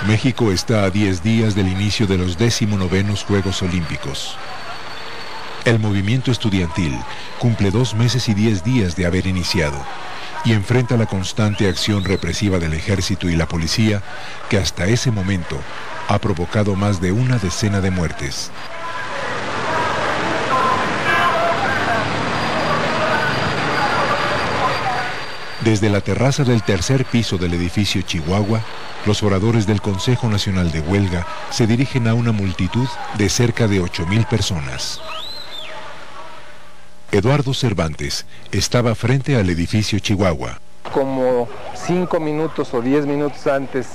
México está a 10 días del inicio de los 19º Juegos Olímpicos. El movimiento estudiantil cumple 2 meses y 10 días de haber iniciado y enfrenta la constante acción represiva del ejército y la policía que hasta ese momento ha provocado más de una decena de muertes. Desde la terraza del tercer piso del edificio Chihuahua, los oradores del Consejo Nacional de Huelga se dirigen a una multitud de cerca de 8,000 personas. Eduardo Cervantes estaba frente al edificio Chihuahua. Como 5 minutos o 10 minutos antes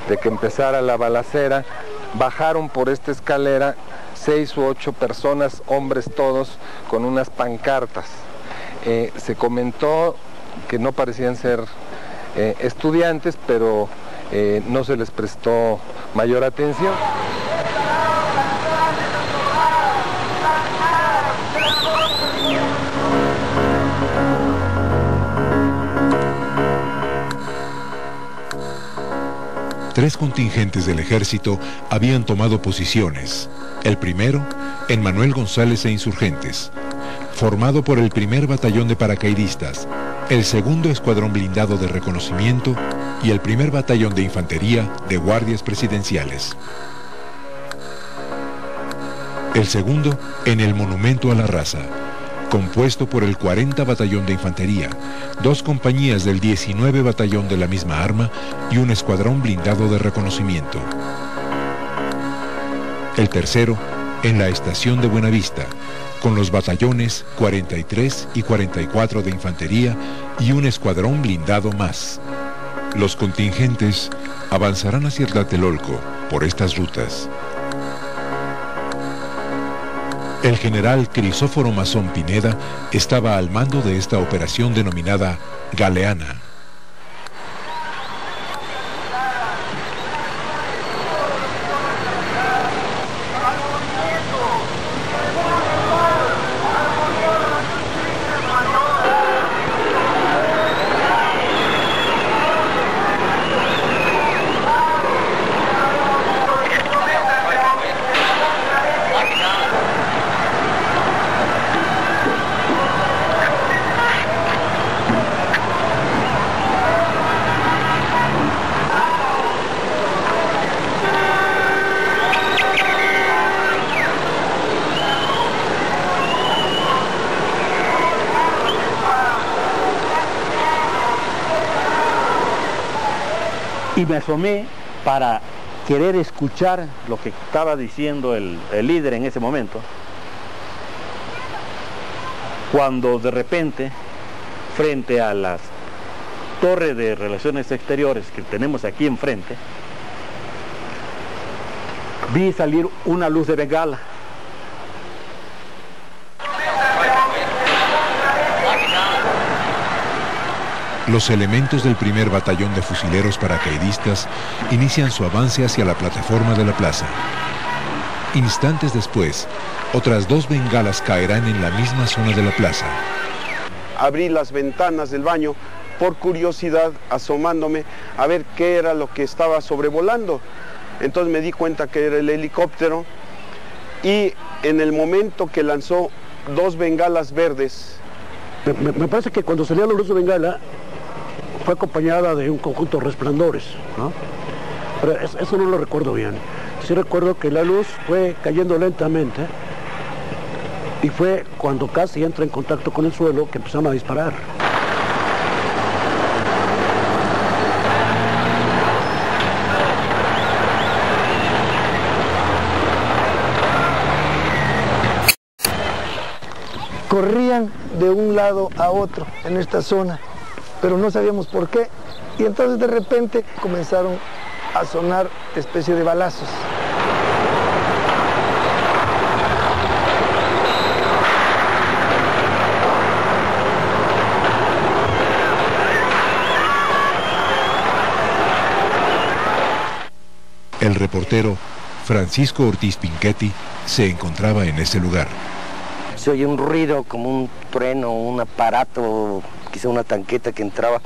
de que empezara la balacera, bajaron por esta escalera 6 u 8 personas, hombres todos, con unas pancartas. Se comentó que no parecían ser estudiantes, pero no se les prestó mayor atención. Tres contingentes del ejército habían tomado posiciones. El primero, en Manuel González e Insurgentes, formado por el primer batallón de paracaidistas, el segundo escuadrón blindado de reconocimiento y el primer batallón de infantería de guardias presidenciales. El segundo, en el Monumento a la Raza, compuesto por el 40 Batallón de Infantería, 2 compañías del 19 Batallón de la misma arma y un escuadrón blindado de reconocimiento. El tercero, en la estación de Buenavista, con los batallones 43 y 44 de Infantería y un escuadrón blindado más. Los contingentes avanzarán hacia Tlatelolco por estas rutas. El general Crisóforo Mazón Pineda estaba al mando de esta operación denominada Galeana. Y me asomé para querer escuchar lo que estaba diciendo el líder en ese momento, cuando de repente, frente a las torres de relaciones exteriores que tenemos aquí enfrente, vi salir una luz de bengala. Los elementos del primer batallón de fusileros paracaidistas inician su avance hacia la plataforma de la plaza. Instantes después, otras 2 bengalas caerán en la misma zona de la plaza. Abrí las ventanas del baño por curiosidad, asomándome a ver qué era lo que estaba sobrevolando. Entonces me di cuenta que era el helicóptero y en el momento que lanzó 2 bengalas verdes. Me parece que cuando salió la luz de bengala fue acompañada de un conjunto de resplandores, ¿no? Pero eso no lo recuerdo bien. Sí recuerdo que la luz fue cayendo lentamente y fue cuando casi entra en contacto con el suelo que empezaron a disparar. Corrían de un lado a otro en esta zona, pero no sabíamos por qué, y entonces de repente comenzaron a sonar especie de balazos. El reportero Francisco Ortiz Pinchetti se encontraba en ese lugar. Se oye un ruido como un trueno, un aparato, quizá una tanqueta que entraba.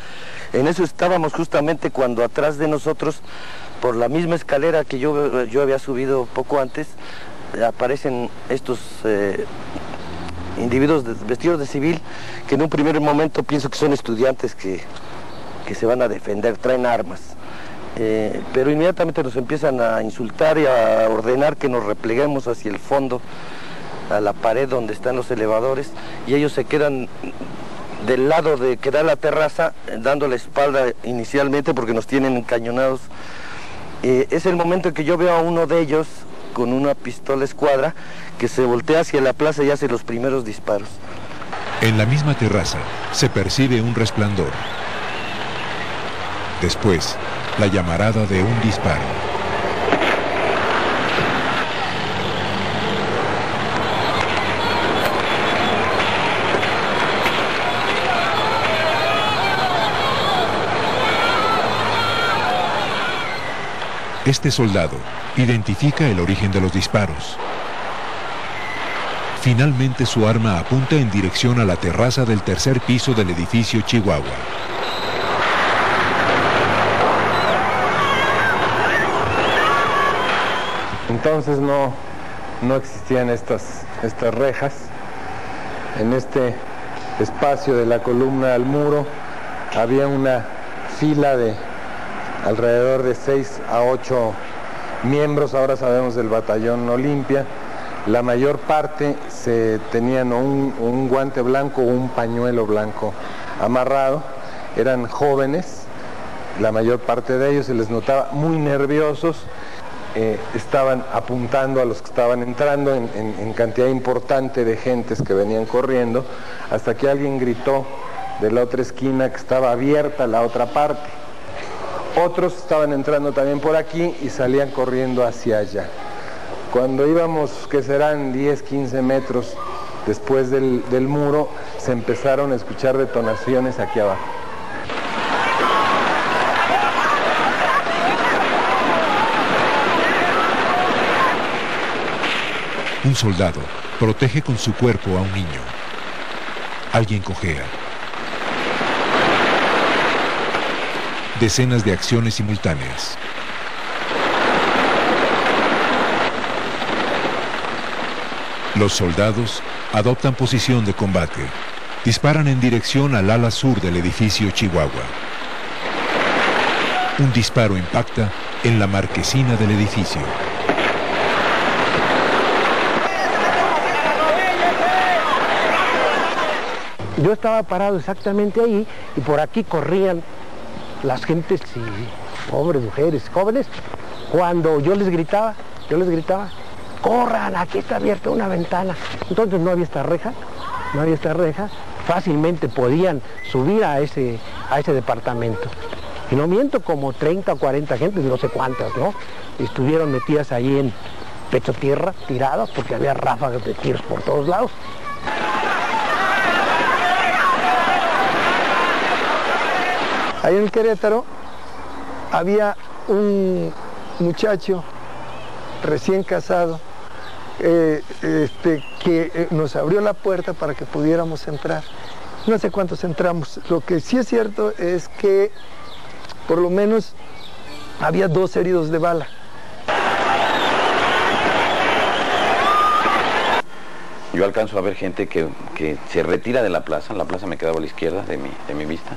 En eso estábamos justamente cuando atrás de nosotros por la misma escalera que yo había subido poco antes, aparecen estos individuos vestidos de civil, que en un primer momento pienso que son estudiantes que se van a defender, traen armas. Pero inmediatamente nos empiezan a insultar y a ordenar que nos repleguemos hacia el fondo, a la pared donde están los elevadores, y ellos se quedan del lado de que da la terraza, dando la espalda inicialmente porque nos tienen encañonados. Es el momento en que yo veo a uno de ellos con una pistola escuadra que se voltea hacia la plaza y hace los primeros disparos. En la misma terraza se percibe un resplandor. Después, la llamarada de un disparo. Este soldado identifica el origen de los disparos. Finalmente su arma apunta en dirección a la terraza del tercer piso del edificio Chihuahua. Entonces no existían estas rejas. En este espacio de la columna al muro había una fila de alrededor de 6 a 8 miembros, ahora sabemos del batallón Olimpia. La mayor parte tenían un guante blanco o un pañuelo blanco amarrado. Eran jóvenes, la mayor parte de ellos se les notaba muy nerviosos. Estaban apuntando a los que estaban entrando en cantidad importante de gentes que venían corriendo, hasta que alguien gritó de la otra esquina que estaba abierta la otra parte. Otros estaban entrando también por aquí y salían corriendo hacia allá. Cuando íbamos, que serán 10, 15 metros después del muro, se empezaron a escuchar detonaciones aquí abajo. Un soldado protege con su cuerpo a un niño. Alguien cojea. Decenas de acciones simultáneas. Los soldados adoptan posición de combate. Disparan en dirección al ala sur del edificio Chihuahua. Un disparo impacta en la marquesina del edificio. Yo estaba parado exactamente ahí y por aquí corrían las gentes, y pobres mujeres, jóvenes. Cuando yo les gritaba, corran, aquí está abierta una ventana. Entonces no había esta reja, fácilmente podían subir a ese departamento. Y no miento, como 30 o 40 gentes, no sé cuántas, ¿no? Estuvieron metidas ahí en pecho tierra, tiradas, porque había ráfagas de tiros por todos lados. Ahí en Querétaro había un muchacho recién casado que nos abrió la puerta para que pudiéramos entrar. No sé cuántos entramos. Lo que sí es cierto es que por lo menos había 2 heridos de bala. Yo alcanzo a ver gente que se retira de la plaza me quedaba a la izquierda de mi vista.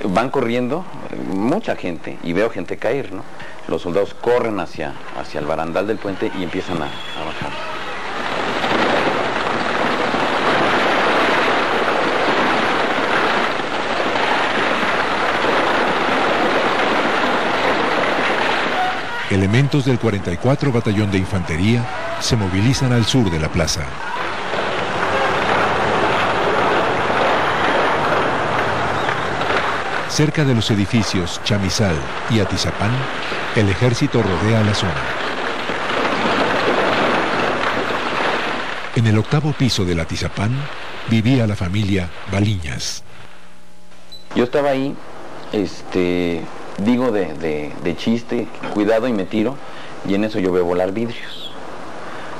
Van corriendo, mucha gente, y veo gente caer, ¿no? Los soldados corren hacia el barandal del puente y empiezan a bajar. Elementos del 44 Batallón de Infantería se movilizan al sur de la plaza. Cerca de los edificios Chamizal y Atizapán, el ejército rodea la zona. En el 8º piso del Atizapán vivía la familia Baliñas. Yo estaba ahí, digo de chiste, cuidado, y me tiro, y en eso yo veo volar vidrios.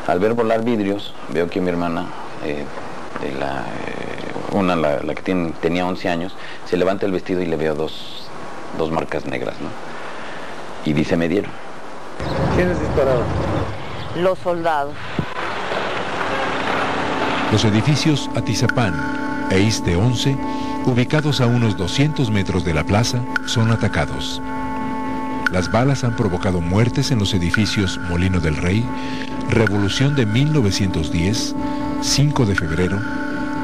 Al ver volar vidrios, veo que mi hermana, la que tenía 11 años, se levanta el vestido y le veo dos marcas negras, ¿no? y dice me dieron. ¿Quiénes dispararon? Los soldados. Los edificios Atizapán e Iste 11, ubicados a unos 200 metros de la plaza, son atacados. Las balas han provocado muertes en los edificios Molino del Rey, Revolución de 1910, 5 de febrero,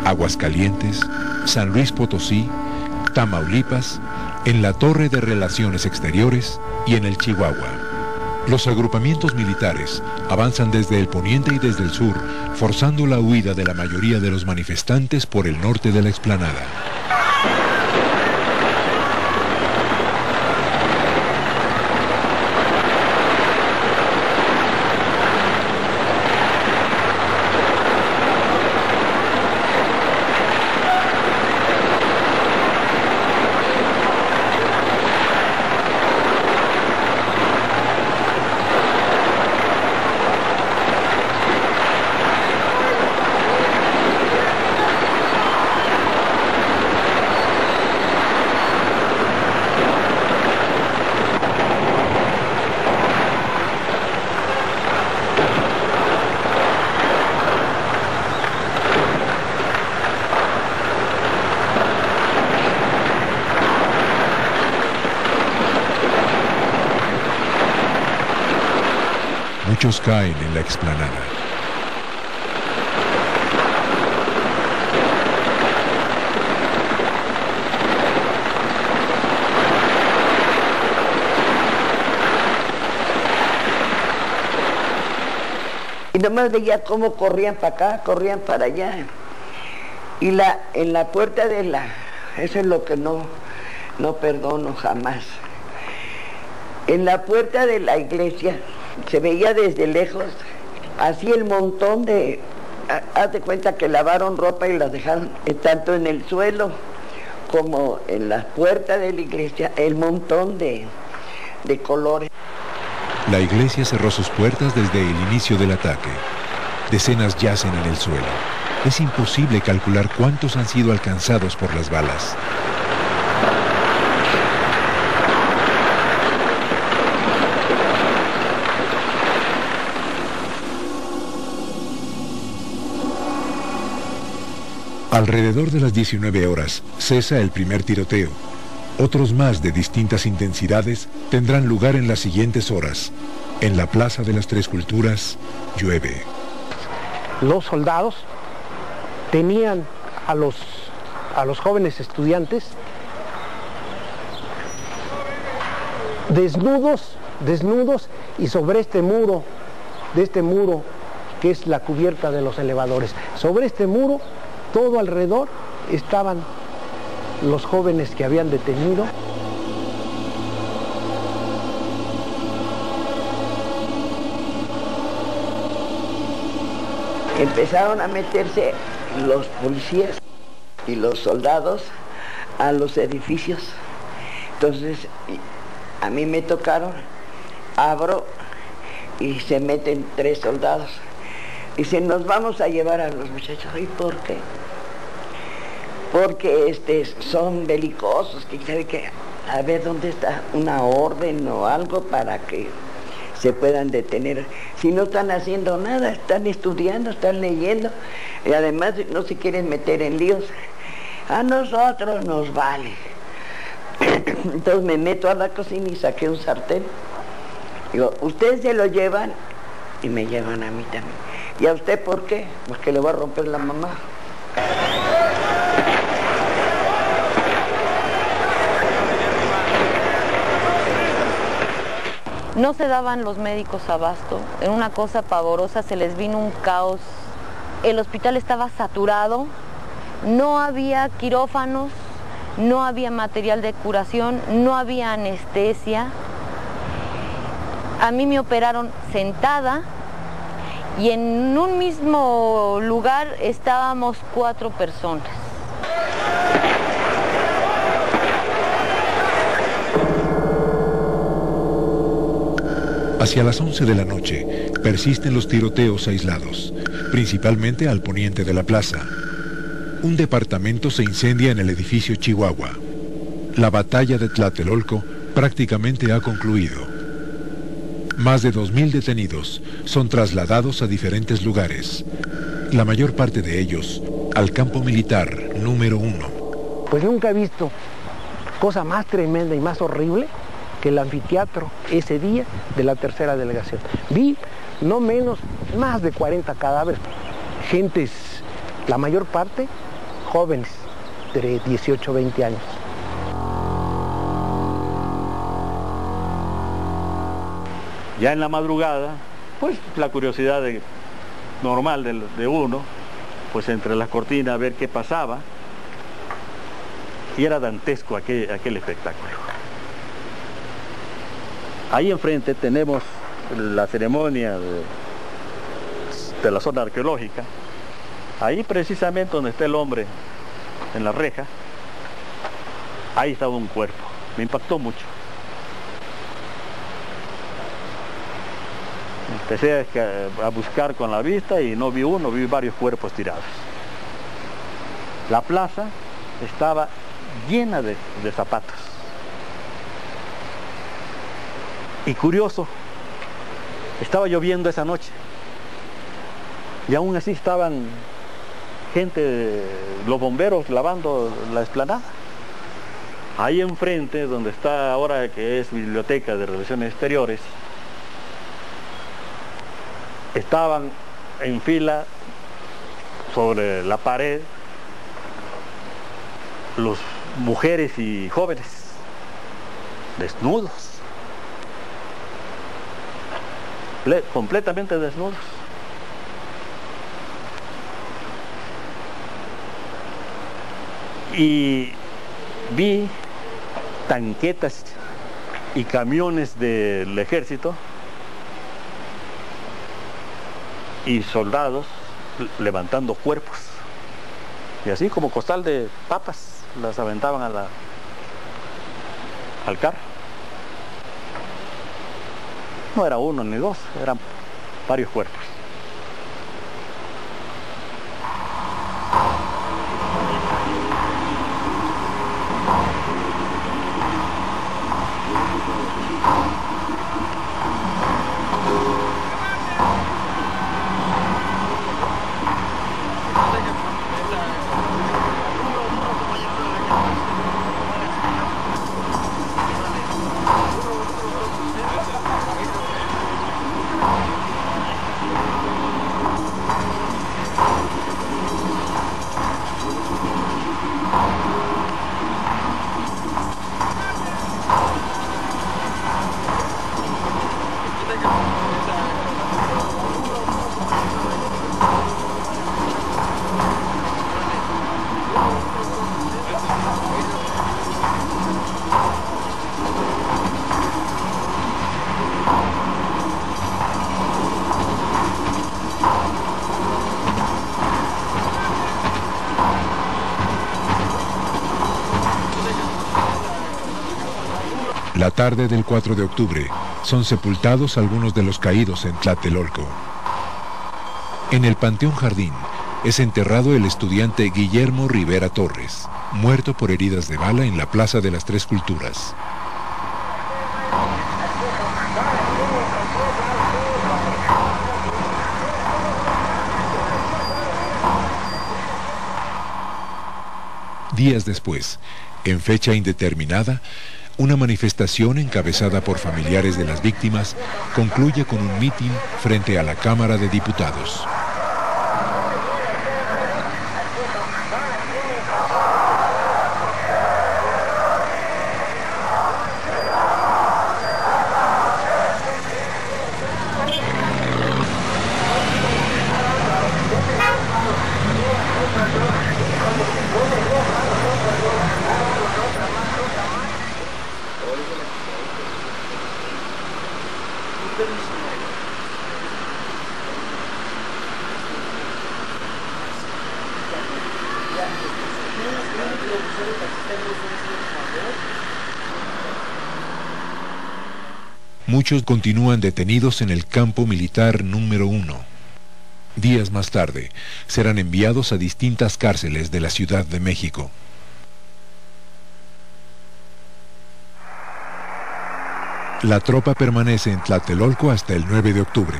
Aguascalientes, San Luis Potosí, Tamaulipas, en la Torre de Relaciones Exteriores y en el Chihuahua. Los agrupamientos militares avanzan desde el poniente y desde el sur, forzando la huida de la mayoría de los manifestantes por el norte de la explanada. Muchos caen en la explanada. Y nomás veía cómo corrían para acá, corrían para allá. Y en la puerta de eso es lo que no perdono jamás. En la puerta de la iglesia se veía desde lejos, así el montón de... Haz de cuenta que lavaron ropa y la dejaron tanto en el suelo como en la puerta de la iglesia, el montón de colores. La iglesia cerró sus puertas desde el inicio del ataque. Decenas yacen en el suelo. Es imposible calcular cuántos han sido alcanzados por las balas. Alrededor de las 19 horas cesa el primer tiroteo. Otros más de distintas intensidades tendrán lugar en las siguientes horas. En la Plaza de las Tres Culturas llueve. Los soldados tenían a los jóvenes estudiantes desnudos y sobre este muro que es la cubierta de los elevadores. Sobre este muro, todo alrededor, estaban los jóvenes que habían detenido. Empezaron a meterse los policías y los soldados a los edificios. Entonces, a mí me tocaron, abro y se meten 3 soldados. Dicen, nos vamos a llevar a los muchachos. ¿Y por qué? Porque son belicosos, que sabe que a ver dónde está una orden o algo para que se puedan detener. Si no están haciendo nada, están estudiando, están leyendo, y además no se quieren meter en líos. A nosotros nos vale. Entonces me meto a la cocina y saqué un sartén. Digo, ustedes se lo llevan y me llevan a mí también. ¿Y a usted por qué? Porque le voy a romper la mamá. No se daban los médicos abasto, era una cosa pavorosa, se les vino un caos. El hospital estaba saturado, no había quirófanos, no había material de curación, no había anestesia. A mí me operaron sentada y en un mismo lugar estábamos 4 personas. Hacia las 11 de la noche persisten los tiroteos aislados, principalmente al poniente de la plaza. Un departamento se incendia en el edificio Chihuahua. La batalla de Tlatelolco prácticamente ha concluido. Más de 2.000 detenidos son trasladados a diferentes lugares, la mayor parte de ellos al campo militar número 1. Pues nunca he visto cosa más tremenda y más horrible que el anfiteatro ese día de la tercera delegación. Vi no menos, más de 40 cadáveres, gentes, la mayor parte jóvenes, de 18 20 años. Ya en la madrugada, pues la curiosidad normal de uno, pues entre las cortinas a ver qué pasaba, y era dantesco aquel espectáculo. Ahí enfrente tenemos la ceremonia de la zona arqueológica. Ahí precisamente donde está el hombre en la reja, ahí estaba un cuerpo. Me impactó mucho. Empecé a buscar con la vista y no vi uno, vi varios cuerpos tirados. La plaza estaba llena de zapatos. Y curioso, estaba lloviendo esa noche. Y aún así estaban gente, los bomberos lavando la explanada. Ahí enfrente, donde está ahora que es Biblioteca de Relaciones Exteriores, estaban en fila sobre la pared los mujeres y jóvenes desnudos, completamente desnudos. Y vi tanquetas y camiones del ejército y soldados levantando cuerpos, y así como costal de papas las aventaban al carro. No era uno ni dos, eran varios cuerpos. La tarde del 4 de octubre son sepultados algunos de los caídos en Tlatelolco. En el Panteón Jardín es enterrado el estudiante Guillermo Rivera Torres, muerto por heridas de bala en la Plaza de las Tres Culturas. Días después, en fecha indeterminada, una manifestación encabezada por familiares de las víctimas concluye con un mitin frente a la Cámara de Diputados. Muchos continúan detenidos en el campo militar número 1. Días más tarde, serán enviados a distintas cárceles de la Ciudad de México. La tropa permanece en Tlatelolco hasta el 9 de octubre.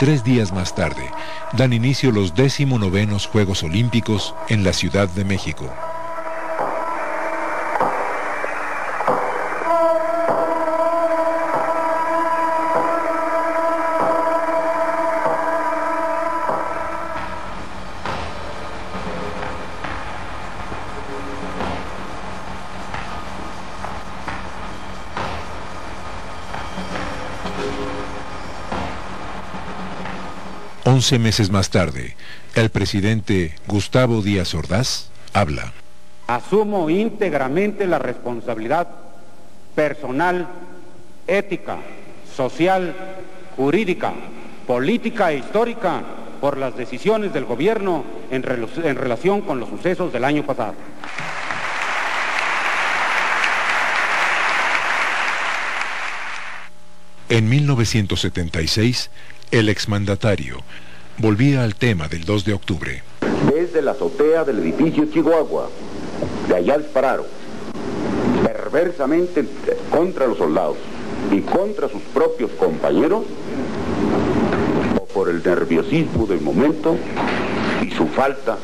3 días más tarde, dan inicio los 19º Juegos Olímpicos en la Ciudad de México. Once meses más tarde, el presidente Gustavo Díaz Ordaz habla. Asumo íntegramente la responsabilidad personal, ética, social, jurídica, política e histórica por las decisiones del gobierno en relación con los sucesos del año pasado. En 1976, el exmandatario volvía al tema del 2 de octubre. Desde la azotea del edificio Chihuahua, de allá dispararon perversamente contra los soldados y contra sus propios compañeros, o por el nerviosismo del momento y su falta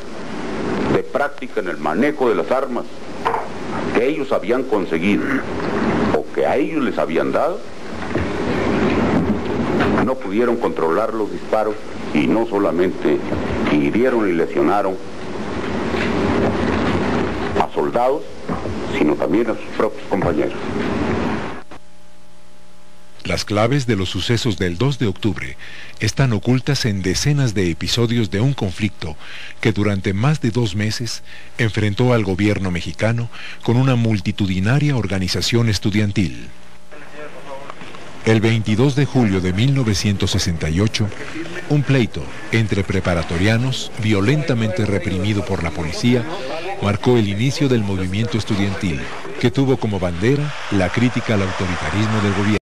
de práctica en el manejo de las armas que ellos habían conseguido o que a ellos les habían dado, no pudieron controlar los disparos y no solamente hirieron y lesionaron a soldados, sino también a sus propios compañeros. Las claves de los sucesos del 2 de octubre están ocultas en decenas de episodios de un conflicto que durante más de 2 meses enfrentó al gobierno mexicano con una multitudinaria organización estudiantil. El 22 de julio de 1968, un pleito entre preparatorianos, violentamente reprimido por la policía, marcó el inicio del movimiento estudiantil, que tuvo como bandera la crítica al autoritarismo del gobierno.